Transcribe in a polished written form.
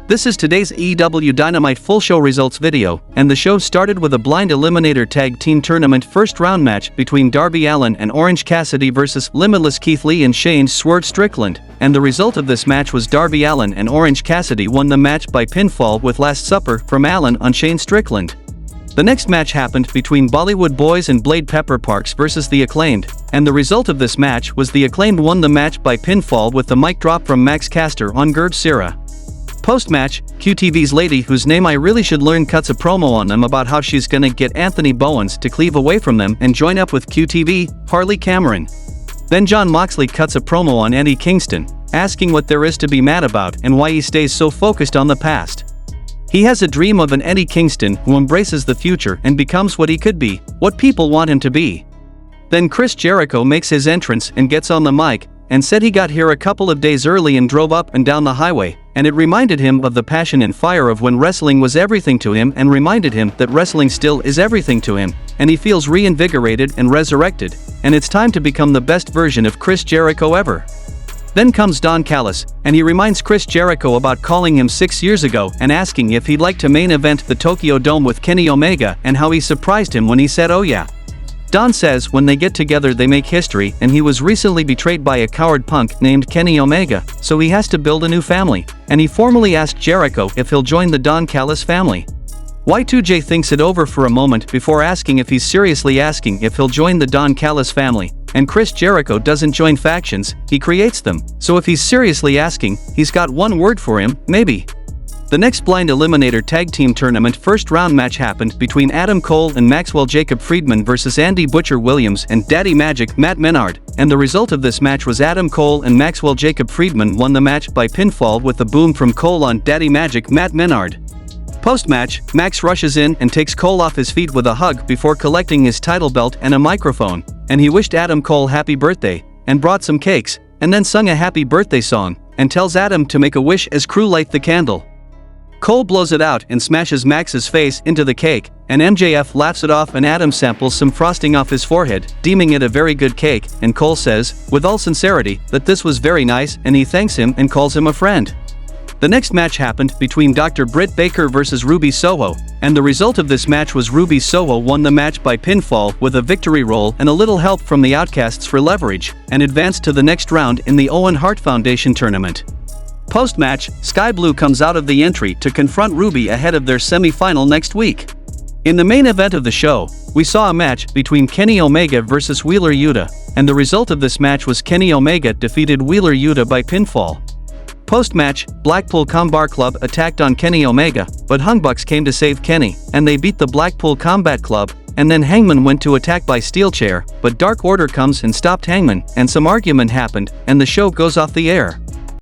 This is today's AEW Dynamite full show results video, and the show started with a Blind Eliminator Tag Team Tournament first round match between Darby Allin and Orange Cassidy versus Limitless Keith Lee and Shane's Swerve Strickland, and the result of this match was Darby Allin and Orange Cassidy won the match by pinfall with Last Supper from Allin on Shane Strickland. The next match happened between Bollywood Boys and Blade Pepper Parks versus The Acclaimed, and the result of this match was The Acclaimed won the match by pinfall with the mic drop from Max Caster on Gurj Sira. Post-match, QTV's lady whose name I really should learn cuts a promo on them about how she's gonna get Anthony Bowens to cleave away from them and join up with QTV, Harley Cameron. Then Jon Moxley cuts a promo on Eddie Kingston, asking what there is to be mad about and why he stays so focused on the past. He has a dream of an Eddie Kingston who embraces the future and becomes what he could be, what people want him to be. Then Chris Jericho makes his entrance and gets on the mic, and said he got here a couple of days early and drove up and down the highway, and it reminded him of the passion and fire of when wrestling was everything to him and reminded him that wrestling still is everything to him, and he feels reinvigorated and resurrected, and it's time to become the best version of Chris Jericho ever. Then comes Don Callis, and he reminds Chris Jericho about calling him 6 years ago and asking if he'd like to main event the Tokyo Dome with Kenny Omega and how he surprised him when he said oh yeah. Don says when they get together they make history and he was recently betrayed by a coward punk named Kenny Omega, so he has to build a new family, and he formally asked Jericho if he'll join the Don Callis family. Y2J thinks it over for a moment before asking if he's seriously asking if he'll join the Don Callis family, and Chris Jericho doesn't join factions, he creates them, so if he's seriously asking, he's got one word for him, maybe. The next Blind Eliminator Tag Team Tournament first round match happened between Adam Cole and Maxwell Jacob Friedman versus Andy Butcher Williams and Daddy Magic Matt Menard, and the result of this match was Adam Cole and Maxwell Jacob Friedman won the match by pinfall with a boom from Cole on Daddy Magic Matt Menard. Post-match, Max rushes in and takes Cole off his feet with a hug before collecting his title belt and a microphone, and he wished Adam Cole happy birthday, and brought some cakes, and then sung a happy birthday song, and tells Adam to make a wish as crew light the candle. Cole blows it out and smashes Max's face into the cake, and MJF laughs it off and Adam samples some frosting off his forehead, deeming it a very good cake, and Cole says, with all sincerity, that this was very nice and he thanks him and calls him a friend. The next match happened between Dr. Britt Baker versus Ruby Soho, and the result of this match was Ruby Soho won the match by pinfall with a victory roll and a little help from the Outcasts for leverage, and advanced to the next round in the Owen Hart Foundation tournament. Post-match, Sky Blue comes out of the entry to confront Ruby ahead of their semi-final next week. In the main event of the show, we saw a match between Kenny Omega versus Wheeler Yuta, and the result of this match was Kenny Omega defeated Wheeler Yuta by pinfall. Post-match, Blackpool Combat Club attacked on Kenny Omega, but Hungbucks came to save Kenny, and they beat the Blackpool Combat Club, and then Hangman went to attack by steel chair, but Dark Order comes and stopped Hangman, and some argument happened, and the show goes off the air.